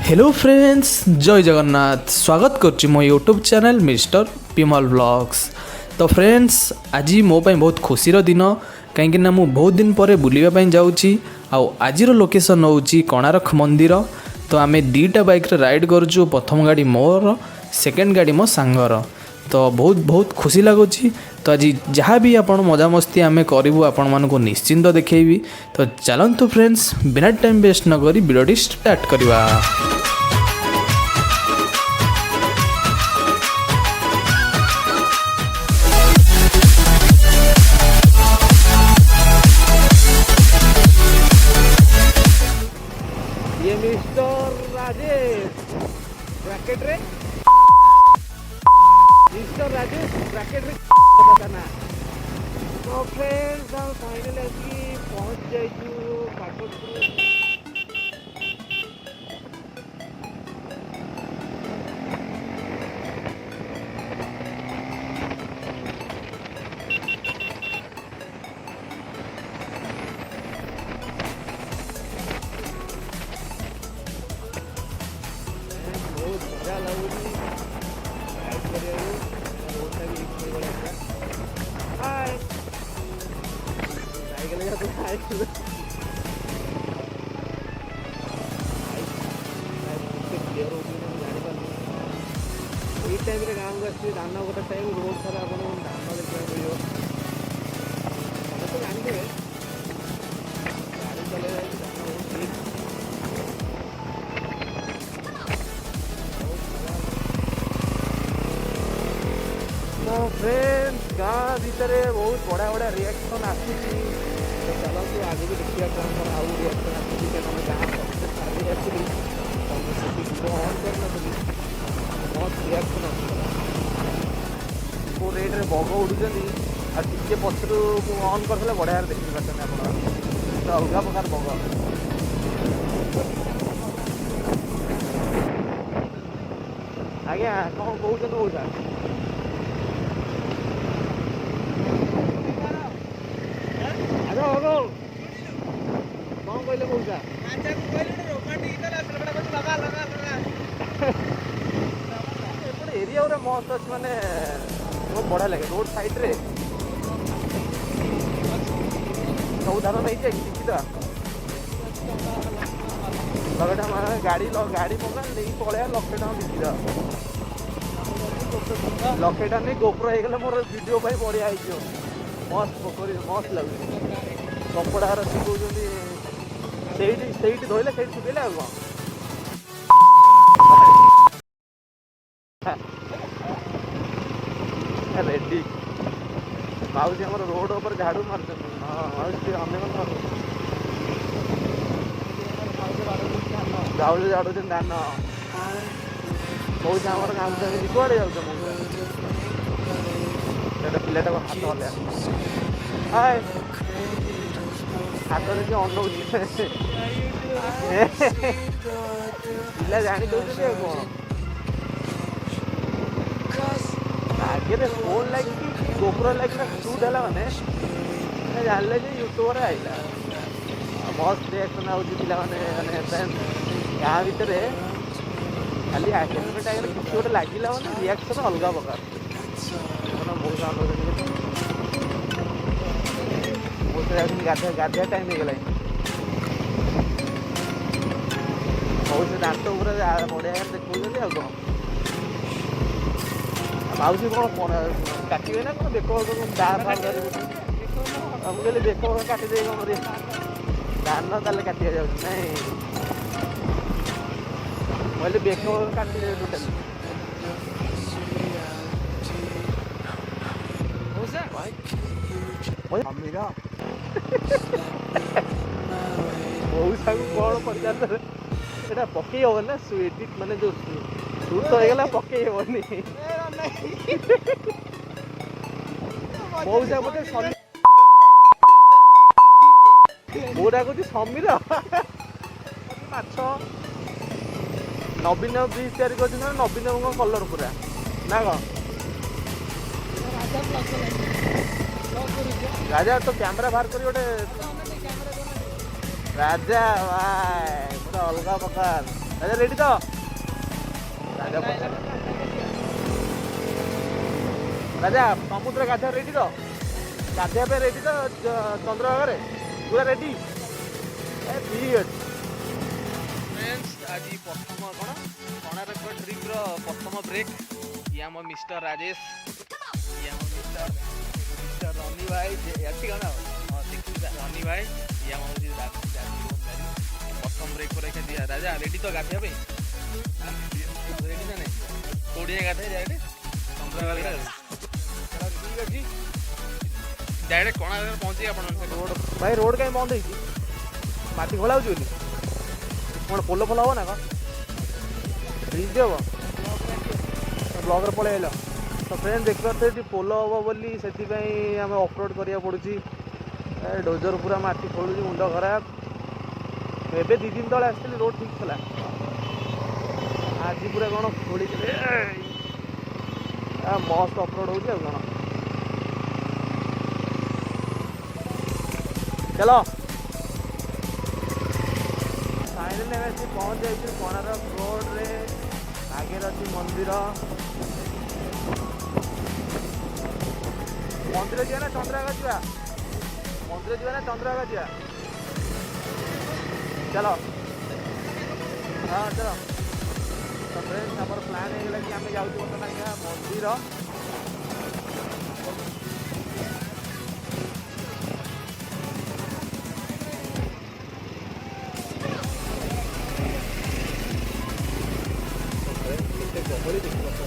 Hello friends, जय जगन्नाथ। स्वागत करुच्ची मो यूट्यूब चैनल मिस्टर पिमल ब्लॉग्स। तो फ्रेंड्स, आज मो बहुत खुशीर दिन कहीं मु बहुत दिन पर बुलावाई जाऊँगी। आज लोकेशन हूँ कोणार्क मंदिर। तो आम दीटा बाइक राइड करुचु। प्रथम गाड़ी मोर, सेकेंड गाड़ी मो सांगर। तो बहुत खुशी लगुच। तो आज जहाँ भी आप मजामस्ती आम करूँ आपण मानक निश्चिंत देखी। तो चलतु फ्रेंड्स, बिना टाइम वेस्ट नक वीडियो स्टार्ट करवा। ये मिस्टर राजेश ब्रैकेट रे मिस्टर राजेश ब्रैकेट रे बताना। तो फ्रेंड्स, हम फाइनली आसी पहुंच जाइछु काठगोदाम। बहुत मजा लगुची राइड करिया रोड भी इक्वल बड़ा। हाय साइकिल का तो हाय क्लियर हो जानी टाइम गाँव को आसी धान गोटे टाइम रोड सारा आप धान देखा मिले तो जानते गाड़ी चले धान बहुत तो फ्रेंड्स, गाँ भितर बहुत बड़ा बड़ा रिएक्शन आसूसी। तो चलते आगे भी देखिए कौन कौन आउ रिएक्शन आसूसी। क्या गाँ सबसे सारी आसली अन कर बहुत रिएक्शन आसूला। को रेट रे बग उड़ुचंदी आ टिके पछरु अन करले बढ़िया देखि पाछन आपण। तो अलग प्रकार बग। आज्ञा कौन कहते कौटा कौन कहले कौटा एरिया पूरा मस्त अच्छे माने बहुत बढ़िया लगे। रोड साइड रे सब धान नहीं जाए किसी गाड़ी गाड़ी पका नहीं पड़े लक्षे टाँग बिकी लक्षे टाँग नहीं गोप्रो हो मोर वीडियो भाई बढ़िया हो मस्त पोखरी मस्त लगे। कपड़ा शिखुंट से धोले से शुखेले आ रेडी माउसी आम रोड पर झाड़ू मार। हाँ माउसी झाड़ू झाड़ू धान मौसी आम काम कड़े जाऊ पिलाटा हाथ हलिया हाय हाथ देखिए अनौ पिला जानी दौर कौन आगे फोन लगी गोप्रो लगी शूट है मैंने जानले यूट्यूबर आईला मस्त रिएक्शन आने गाँ भितर खाली हेलमेट आगे किसी गोटे लगे मैंने रिएक्शन अलग प्रकार बहुत गाधिया टाइम हो गला बहुत दांत बढ़िया देखते आ कौन माउसी कौन काटे ना कौन देख मुझे देख काटे दे कौन धान ताले काटिया जा बोले बेक काटे टोटाली मऊसा कौन पचार एटा पकई हे ना एडिट माने जो सूट तो होगा पकई हेनी मऊसा मत मो डाकुची समीर माछ नवीन ब्रिज तैयारी कर नवीन कलर पूरा ना कौन राजा तो कैमरा बाहर कर गोटे राजा भाई पूरा अलग प्रकार ରାଜା ରେଡ଼ି ତ? ରାଜା ରାଜା ସମୁଦ୍ର ଗାଧୋଇବା ରେଡ଼ି ତ? ଗାଧୋଇବା ପାଇଁ ରେଡ଼ି ତ ଚନ୍ଦ୍ରଭାଗାରେ ପୁରା ରେଡ଼ି? ଠିକ୍ ଅଛି ଫ୍ରେଣ୍ଡସ୍। ଆଜି ପ୍ରଥମ କୋଣାର୍କ ଟ୍ରିପ୍ର ପ୍ରଥମ ବ୍ରେକ୍। ଇଏ ଆମ ମିଷ୍ଟର ରାଜେଶ, ଇଏ ଆମ ମିଷ୍ଟର ରନି ଭାଇ, ଏଠି କ'ଣ ରନି ଭାଇ, ଇଏ ଆମ ହେଉଛି ପ୍ରଥମ ବ୍ରେକ୍ ପରେ ଦିଆ। ରାଜା ରେଡ଼ି ତ ଗାଧୋଇବା ପାଇଁ? ରେଡ଼ି ନା ନାଇଁ? କୋଡ଼ିଏ ଗାଧୋଇ ଡାଇରେକ୍ଟ ଚନ୍ଦ୍ରଭାଗା। ଠିକ୍ ଅଛି, ଡାଇରେକ୍ଟ କୋଣାର୍କରେ ପହଞ୍ଚିକି ଆପଣ ରୋଡ଼। ଭାଇ ରୋଡ଼ କାହିଁ ବନ୍ଦ ହେଇଛି? ମାଟି ଖୋଳା ହେଉଛି ବୋଲି କ'ଣ? ପୋଲ ଫୋଲ ହେବ ନା କ'ଣ? ବ୍ରିଜ୍ ହେବ? ବ୍ଲଗ୍ରେ ପଳେଇ ଆଇଲ ତ ଫ୍ରେଣ୍ଡ। ଦେଖିପାରୁଥିବେ ଏଠି ପୋଲ ହେବ ବୋଲି, ସେଥିପାଇଁ ଆମେ ଅପଲୋଡ଼ କରିବାକୁ ପଡ଼ୁଛି। ଡୋଜର ପୁରା ମାଟି ଖୋଳୁଛି, ମୁଣ୍ଡ ଖରାପ। ଏବେ 2 ଦିନ ତଳେ ଆସିଥିଲି, ରୋଡ଼ ଠିକ୍ ଥିଲା। ଆଜି ପୁରା କ'ଣ ଖୋଳିଥିଲେ, ମସ୍ତ ଅପଲୋଡ଼ ହେଉଛି ଆଉ କ'ଣ। ଚାଲ ଫାଇନାଲି ଆମେ ଆସି ପହଞ୍ଚି ଯାଇଛୁ କୋଣାର୍କ ରୋଡ଼ରେ। ଆଗରେ ଅଛି ମନ୍ଦିର। ମନ୍ଦିର ଯିବା ନା ଚନ୍ଦ୍ରଭାଗା ଯିବା? ମନ୍ଦିର ଯିବା ନା ଚନ୍ଦ୍ରଭାଗା ଯିବା? ଚାଲ ହଁ ଚାଲ। ତ ଫ୍ରେଣ୍ଡସ୍ ଆମର ପ୍ଲାନ୍ ହେଇଗଲା କି ଆମେ ଯାଉଛୁ ବର୍ତ୍ତମାନ ମନ୍ଦିର। ଗହଳି ଦେଖିପାରୁଛ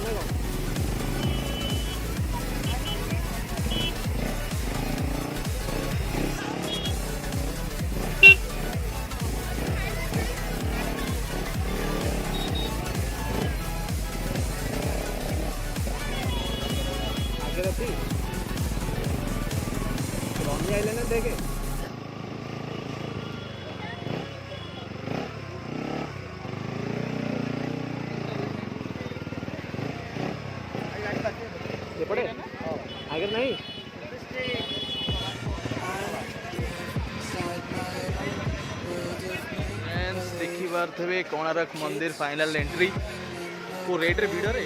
ନା କ'ଣ? ଆଗରେ ଅଛି ରନି ଆଇଲେ ନା ଦେଖେ। ଏପଟେ ଆଗରେ ନାହିଁ? ଦେଖିପାରୁଥିବେ କୋଣାର୍କ ମନ୍ଦିର ଫାଇନାଲ ଏଣ୍ଟ୍ରି। କେଉଁ ରେଟ୍ରେ ଭିଡ଼ରେ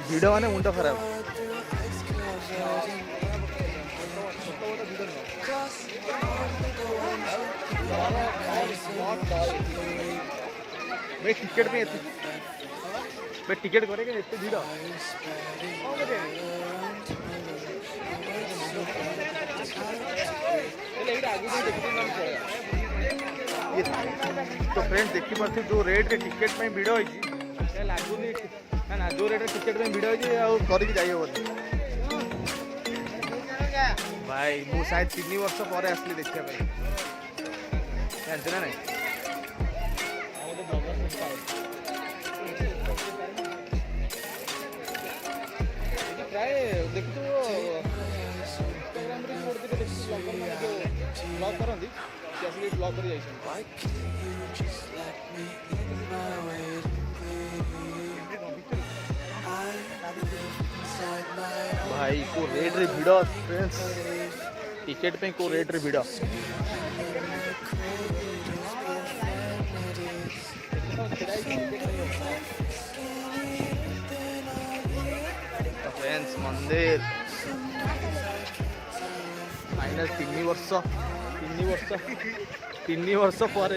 ଭିଡ଼ ମାନେ ମୁଣ୍ଡ ଖରାପ। ଭାଇ ଟିକେଟ୍ ପାଇଁ ଏତେ भाई टिकेट करे के एते भीड़ तो फ्रेंड्स देखी पार्थे जो रेट रे टिकेट पे भीड़ होई लगुनि ना जो रेट टिकेट पे भीड़ होई करके जाई हो भाई मु शायद 3 वर्ष पर आसली देखिया भाई जानते ना नहीं प्राय देखु इंस्टाग्राम रे छोड़ते ब्लॉग करती कैसे ब्लॉग कर भाई को रेट रे भिड़ फ्रेंड्स टिकेट पे को रेट रे भिड़ फ्रेंड्स मंदिर माइनस 3 वर्ष पर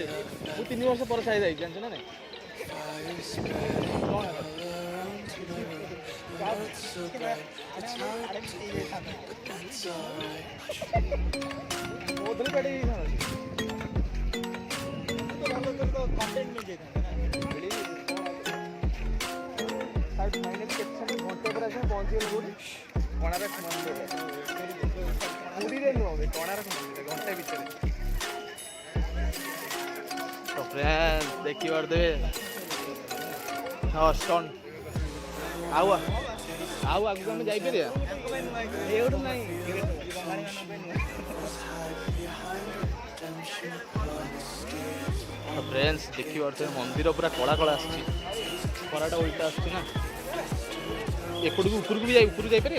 मु 3 वर्ष पर शायद आई जानते ना नहीं घंटे पर पहुंचे कोणार्क मंदिर पुरी नुहे कोणार्क मंदिर घंटे भितर तो फ्रेंड्स देखी पारे हाँ स्टोन आउ आगे आम जापर फ्रेंड्स देखी पारे मंदिर पूरा कला कला आसराटा उल्टा आसना एपट को ऊपर को भी ऊपर जापर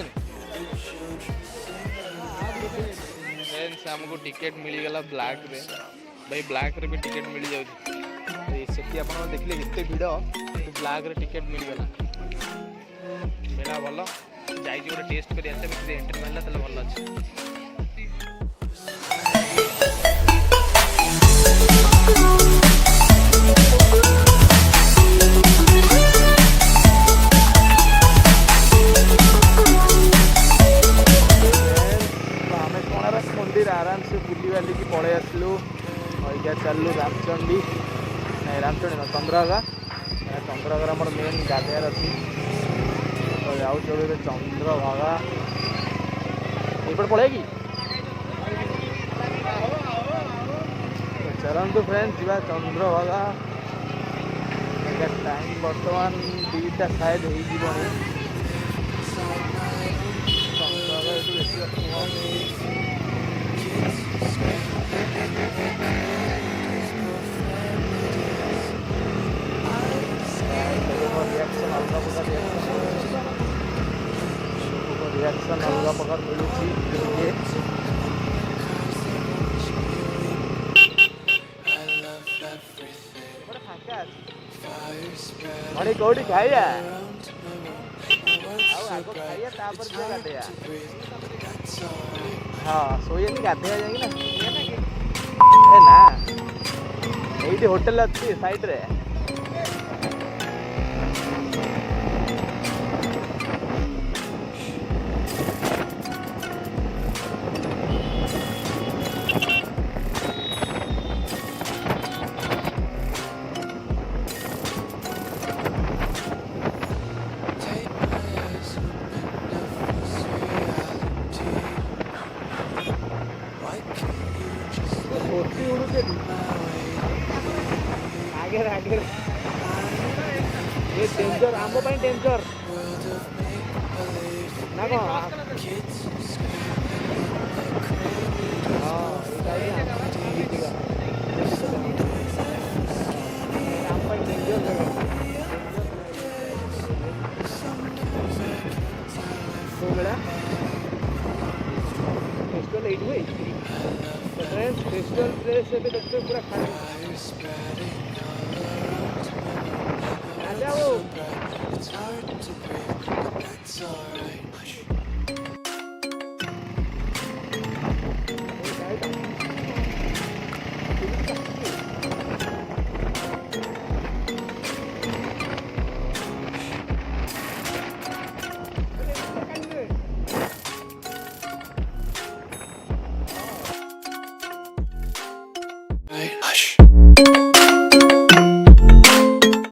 फ्रेंड्स फ्रेंड्स हमको टिकेट मिलगला ब्लैक रे भाई ब्लैक रे भी टिकेट मिल जाऊँ से आप देखिए एत भिड़ ब्लैक रे टिकेट मिलगला मेला भल जाइए गोटे टेस्ट कर एंट्री मारला ताले भल अच्छे मंदिर आराम से बुली बाली की पड़े आसलु अजा चलू रामचंडी नहीं रामचंडी ना चंद्रभागा चंद्रभागा मोर मेन गाधियार अच्छी तो जाऊँ चंद्रभागा ये पड़े कि चलतु फ्रेंड्स जा चंद्रभागा टाइम बर्तमान 2टा शायद हो चंद्रभागा बेस रिएक्शन अलग प्रकार रिएक्शन अलग प्रकार मिलूँ मणि कौटी खाइया खाइया गाधे हाँ सोई गाधे जाइए ना ये होटेल अच्छी साइड रे आगे आगे ये डेंजर आम डेंजर ना कौन फेस्टिवल 8 हुए फ्रेंड्स फेस्टिवल देखते पूरा